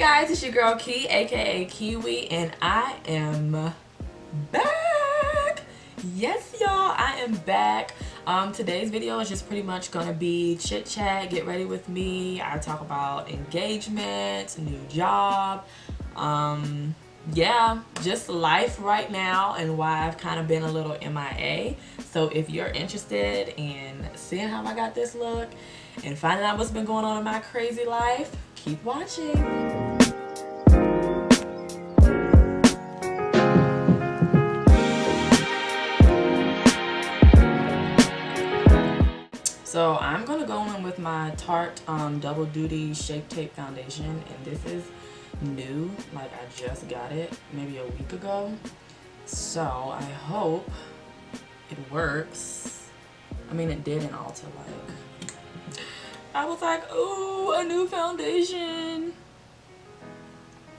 guys, it's your girl Key, aka Kiwi, and I am back. Yes, y'all, I am back. Today's video is just pretty much gonna be chit chat, get ready with me. I talk about engagement, new job, yeah, just life right now and why I've kind of been a little MIA. So if you're interested in seeing how I got this look and finding out what's been going on in my crazy life, keep watching. So I'm gonna go in with my Tarte Double Duty Shape Tape Foundation, and this is new, like I just got it maybe a week ago. So I hope it works. I mean, it did in Ulta. Like, I was like, ooh, a new foundation.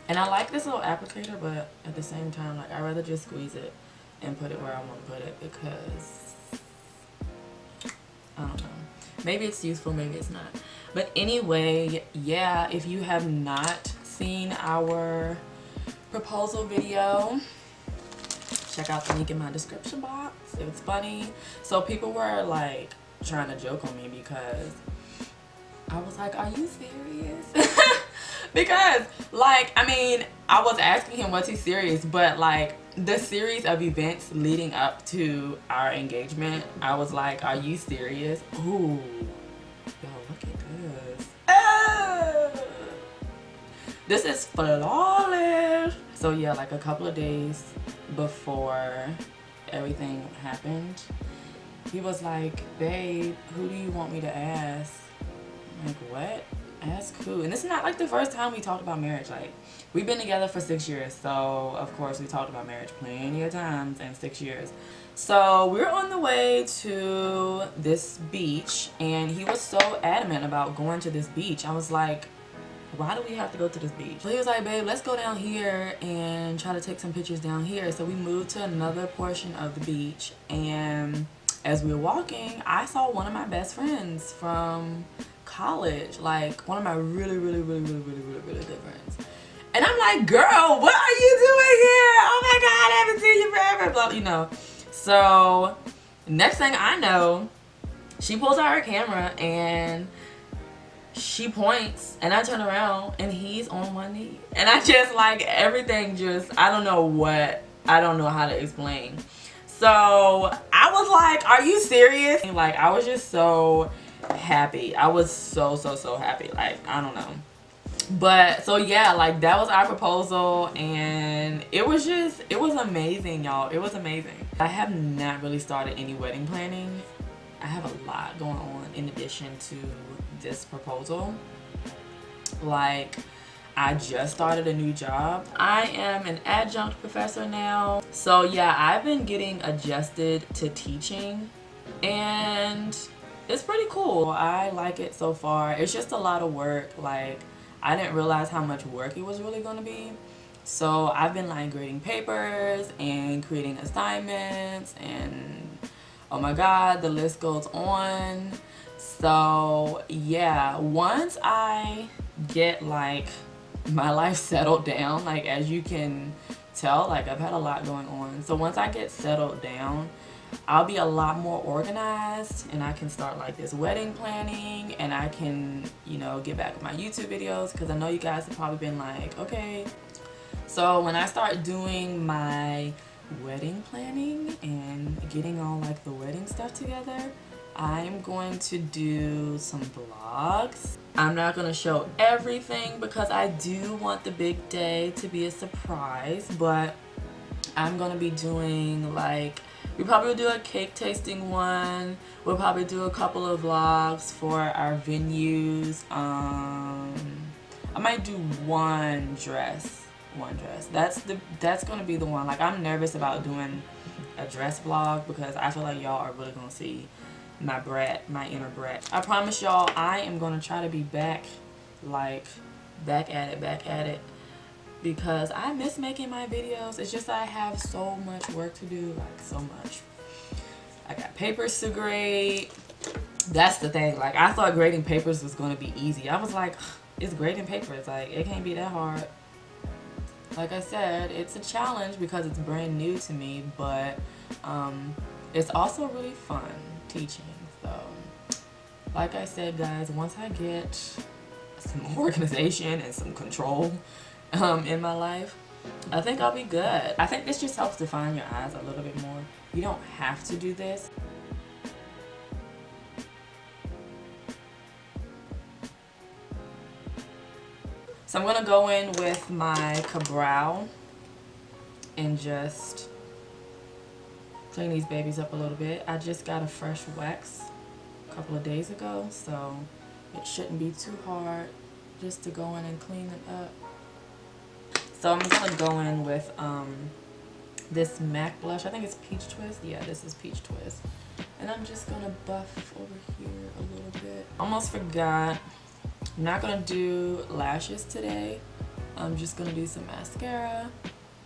And I like this little applicator, but at the same time, like, I'd rather just squeeze it and put it where I want to put it because I don't know. Maybe it's useful, maybe it's not. But anyway, yeah, if you have not seen our proposal video, check out the link in my description box. It was funny. So people were like trying to joke on me because I was like, are you serious? Because like, I mean, I was asking him, was he serious? But like the series of events leading up to our engagement, I was like, are you serious? Ooh, yo, look at this. This is flawless. So yeah, like a couple of days before everything happened, he was like, babe, who do you want me to ask? I'm like, what? Ask who? And this is not like the first time we talked about marriage. Like, we've been together for 6 years, so of course we talked about marriage plenty of times in 6 years. So we're on the way to this beach, and he was so adamant about going to this beach. I was like, why do we have to go to this beach? So he was like, babe, let's go down here and try to take some pictures down here. So we moved to another portion of the beach, and as we were walking, I saw one of my best friends from college, like one of my really good friends. And I'm like, girl, what are you doing here? Oh my god, I haven't seen you forever, blah, you know. So next thing I know, she pulls out her camera and she points, and I turn around and he's on one knee. And I just like, everything just, I don't know how to explain. So I was like, are you serious? Like, I was just so happy. I was so happy. Like, I don't know. But so yeah, like that was our proposal, and it was amazing, y'all. It was amazing. I have not really started any wedding planning. I have a lot going on in addition to this proposal. Like, I just started a new job. I am an adjunct professor now. So yeah, I've been getting adjusted to teaching, and it's pretty cool. I like it so far. It's just a lot of work. Like, I didn't realize how much work it was really going to be. So I've been like grading papers and creating assignments, and oh my god, the list goes on. So yeah, once I get like my life settled down, like as you can tell, like I've had a lot going on. So once I get settled down, I'll be a lot more organized, and I can start like this wedding planning, and I can, you know, get back with my YouTube videos, because I know you guys have probably been like, okay. So when I start doing my wedding planning and getting all like the wedding stuff together, I'm going to do some vlogs. I'm not going to show everything because I do want the big day to be a surprise, but I'm going to be doing like, we probably will do a cake tasting one. We'll probably do a couple of vlogs for our venues. I might do one dress. That's gonna be the one. Like, I'm nervous about doing a dress vlog because I feel like y'all are really gonna see my brat, my inner brat. I promise y'all, I am gonna try to be back at it. Because I miss making my videos. It's just I have so much work to do, like so much. I got papers to grade. That's the thing. Like, I thought grading papers was going to be easy. I was like, it's grading papers. Like, it can't be that hard. Like I said, it's a challenge because it's brand new to me, but it's also really fun teaching. So, like I said, guys, once I get some organization and some control in my life, I think I'll be good. I think this just helps define your eyes a little bit more. You don't have to do this. So I'm gonna go in with my Brow and just clean these babies up a little bit. I just got a fresh wax a couple of days ago, so it shouldn't be too hard just to go in and clean it up. So I'm gonna go in with this MAC blush. I think it's Peach Twist. Yeah, this is Peach Twist. And I'm just gonna buff over here a little bit. Almost forgot. I'm not gonna do lashes today. I'm just gonna do some mascara.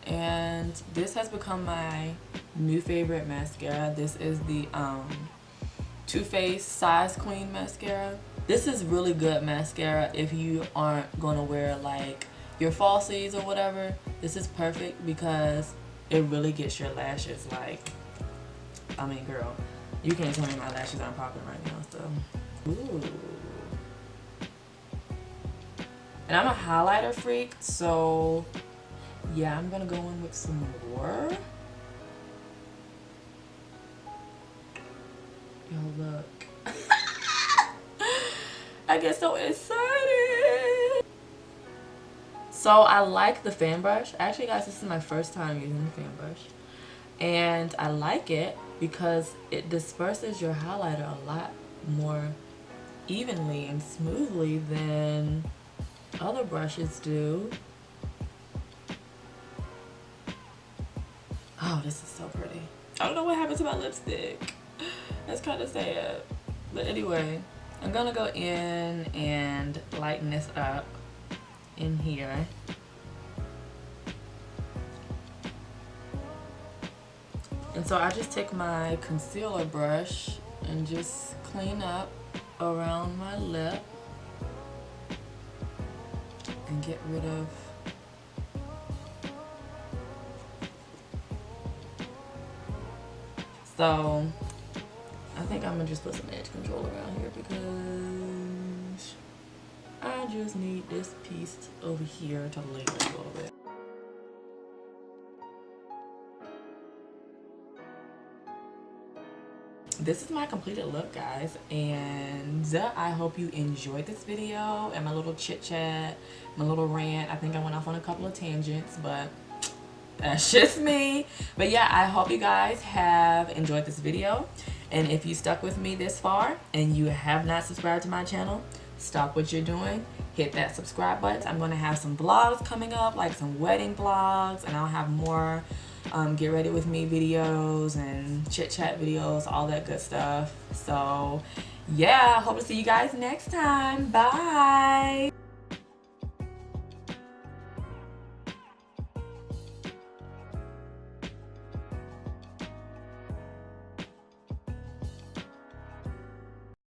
And this has become my new favorite mascara. This is the Too Faced Size Queen mascara. This is really good mascara if you aren't gonna wear like your falsies or whatever. This is perfect because it really gets your lashes like, I mean, girl, you can't tell me my lashes aren't popping right now, so. Ooh. And I'm a highlighter freak, so yeah, I'm gonna go in with some more. Yo, look. I get so excited. So I like the fan brush. Actually, guys, this is my first time using the fan brush. And I like it because it disperses your highlighter a lot more evenly and smoothly than other brushes do. Oh, this is so pretty. I don't know what happened to my lipstick. That's kind of sad. But anyway, I'm gonna go in and lighten this up in here. And so I just take my concealer brush and just clean up around my lip and get rid of so I think I'm gonna just put some edge control around here because I just need this piece over here to linger a little bit. This is my completed look, guys, and I hope you enjoyed this video and my little chit chat, my little rant. I think I went off on a couple of tangents, but that's just me. But yeah, I hope you guys have enjoyed this video, and if you stuck with me this far and you have not subscribed to my channel, stop what you're doing, hit that subscribe button. I'm going to have some vlogs coming up, like some wedding vlogs, and I'll have more get ready with me videos and chit chat videos, all that good stuff. So yeah, hope to see you guys next time. Bye.